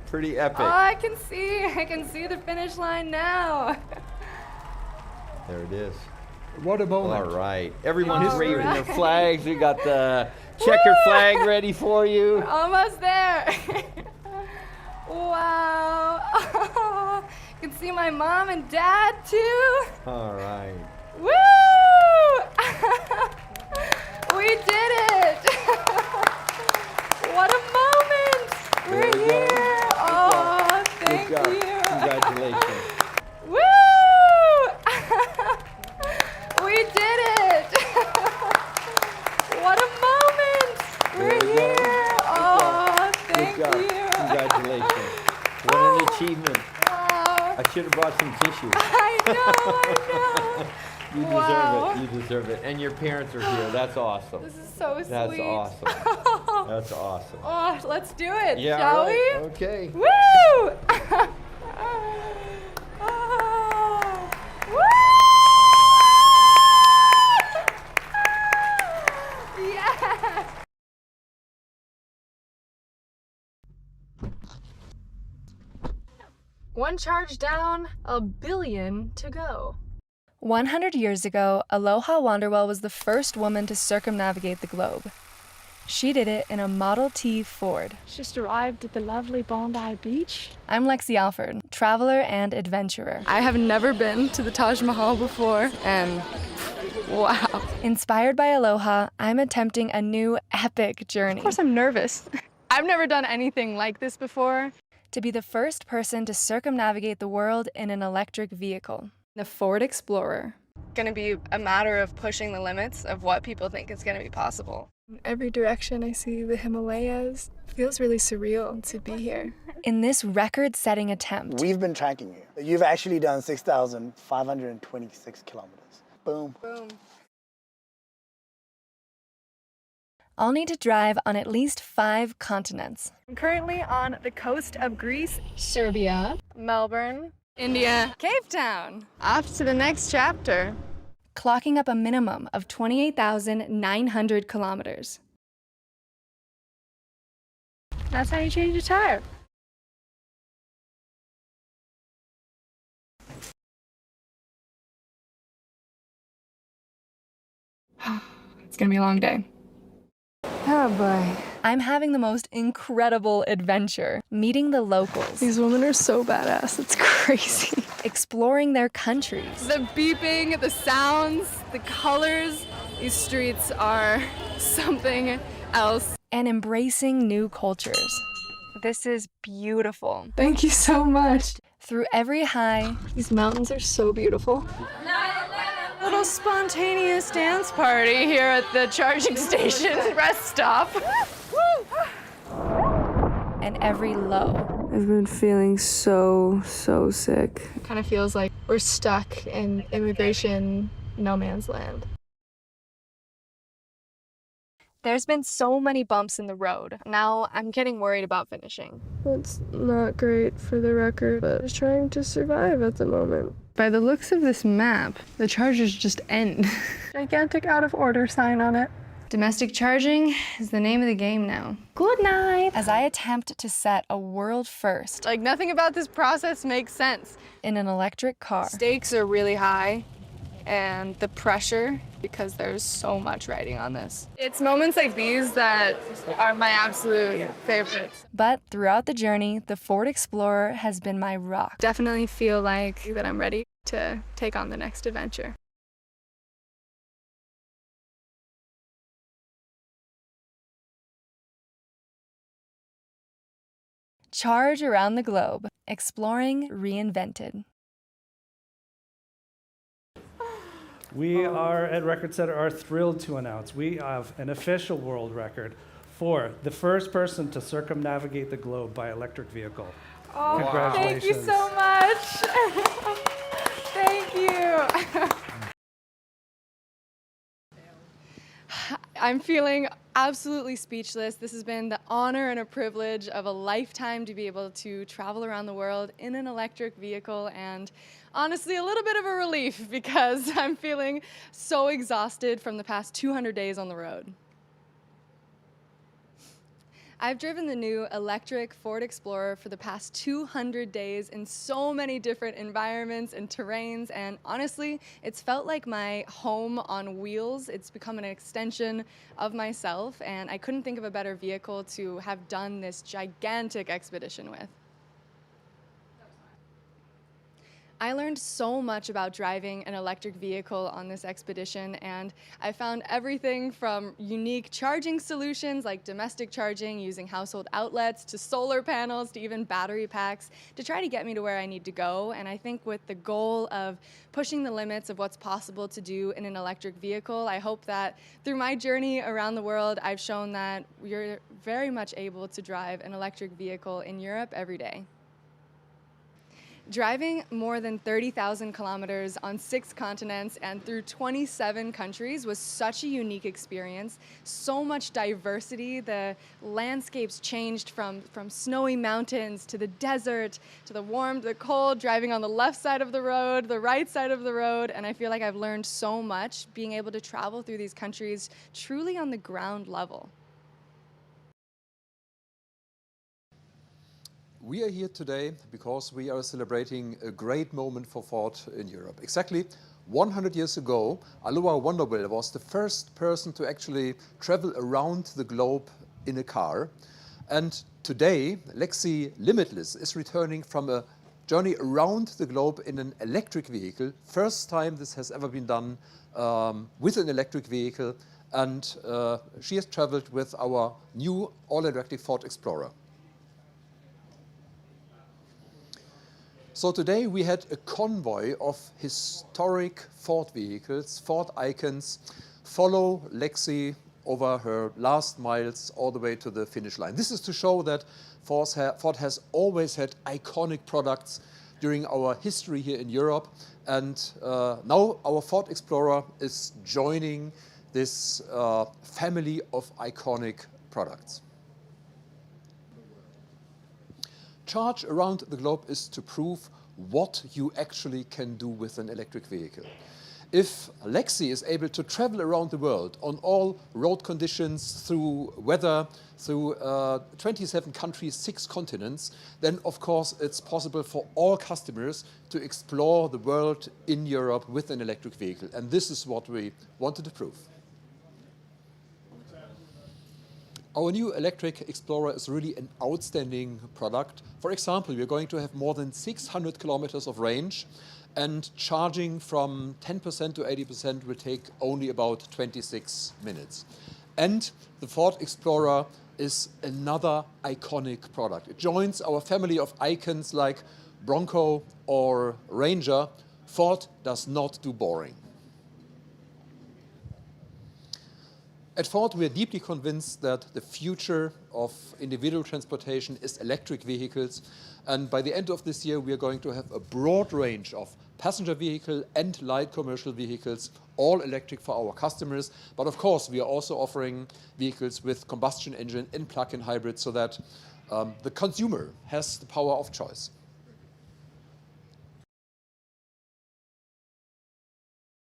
Pretty epic. Oh, I can see the finish line now. There it is. What a moment. All right. Everyone's All waving their right. flags. We got the checker flag ready for you. Almost there. Wow. You can see my mom and dad too. All right. Woo! We did it. What a moment. There We're you go. here. Oh, thank Good job. you. Congratulations. Woo! We did it. What a moment. There We're you go. here. Oh, thank Good job. you. Congratulations. What an achievement. Wow. I should have brought some tissue. I know. You deserve Wow. it. You deserve it. And your parents are here. That's awesome. This is so sweet. That's awesome. That's awesome. Oh, let's do it, Yeah, shall right. we? Okay. Woo! Oh. Woo! Yeah! One charge down, a billion to go. 100 years ago, Aloha Wanderwell was the first woman to circumnavigate the globe. She did it in a Model T Ford. Just arrived at the lovely Bondi Beach. I'm Lexi Alford, traveler and adventurer. I have never been to the Taj Mahal before, and wow. Inspired by Aloha, I'm attempting a new epic journey Of course, I'm nervous. I've never done anything like this before. to be the first person to circumnavigate the world in an electric vehicle. The Ford Explorer. Gonna be a matter of pushing the limits of what people think is gonna be possible. In every direction I see the Himalayas. Feels really surreal to be here. In this record-setting attempt, We've been tracking you. You've actually done 6,526 kilometers. Boom. Boom. I'll need to drive on at least 5 continents. I'm currently on the coast of Greece. Serbia. Melbourne. India. Cape Town. Off to the next chapter. Clocking up a minimum of 28,900 kilometers. That's how you change a tire. It's gonna be a long day. Oh boy. I'm having the most incredible adventure, meeting the locals, These women are so badass. It's crazy. exploring their countries, The beeping, the sounds, the colors. These streets are something else. and embracing new cultures. This is beautiful. Thank you so much. Through every high These mountains are so beautiful. Little spontaneous dance party here at the charging station rest stop. and every low. I've been feeling so sick. It kind of feels like we're stuck in immigration no man's land. There's been so many bumps in the road. Now I'm getting worried about finishing. That's not great for the record, but just trying to survive at the moment. By the looks of this map, the chargers just end. Gigantic out of order sign on it. Domestic charging is the name of the game now. Good night! As I attempt to set a world first Like, nothing about this process makes sense. in an electric car. Stakes are really high, and the pressure, because there's so much riding on this. It's moments like these that are my absolute favorites. But throughout the journey, the Ford Explorer has been my rock. Definitely feel like that I'm ready to take on the next adventure. Charge around the globe, exploring reinvented. We at Record Setter are thrilled to announce we have an official world record for the first person to circumnavigate the globe by electric vehicle. Oh, Congratulations. thank you so much. Thank you. I'm feeling absolutely speechless. This has been the honor and a privilege of a lifetime to be able to travel around the world in an electric vehicle, and honestly a little bit of a relief because I'm feeling so exhausted from the past 200 days on the road. I've driven the new electric Ford Explorer for the past 200 days in so many different environments and terrains, and honestly, it's felt like my home on wheels. It's become an extension of myself, and I couldn't think of a better vehicle to have done this gigantic expedition with. I learned so much about driving an electric vehicle on this expedition, and I found everything from unique charging solutions like domestic charging using household outlets to solar panels to even battery packs to try to get me to where I need to go. And I think with the goal of pushing the limits of what's possible to do in an electric vehicle, I hope that through my journey around the world, I've shown that we're very much able to drive an electric vehicle in Europe every day. Driving more than 30,000 kilometers on 6 continents and through 27 countries was such a unique experience. So much diversity. The landscapes changed from snowy mountains to the desert, to the warm, to the cold, driving on the left side of the road, the right side of the road, and I feel like I've learned so much being able to travel through these countries truly on the ground level. We are here today because we are celebrating a great moment for Ford in Europe. Exactly 100 years ago, Aloha Wonderwell was the first person to actually travel around the globe in a car. And today, Lexi Limitless is returning from a journey around the globe in an electric vehicle. First time this has ever been done with an electric vehicle. And she has traveled with our new all-electric Ford Explorer. So today we had a convoy of historic Ford vehicles, Ford icons, follow Lexi over her last miles all the way to the finish line. This is to show that Ford has always had iconic products during our history here in Europe. And now our Ford Explorer is joining this family of iconic products. Charge around the globe is to prove what you actually can do with an electric vehicle. If Lexi is able to travel around the world on all road conditions, through weather, through 27 countries, 6 continents, then of course it's possible for all customers to explore the world in Europe with an electric vehicle. And this is what we wanted to prove. Our new electric Explorer is really an outstanding product. For example, we're going to have more than 600 kilometers of range, and charging from 10% to 80% will take only about 26 minutes. And the Ford Explorer is another iconic product. It joins our family of icons like Bronco or Ranger. Ford does not do boring. At Ford, we are deeply convinced that the future of individual transportation is electric vehicles. And by the end of this year, we are going to have a broad range of passenger vehicle and light commercial vehicles, all electric for our customers. But of course, we are also offering vehicles with combustion engine and plug-in hybrids so that the consumer has the power of choice.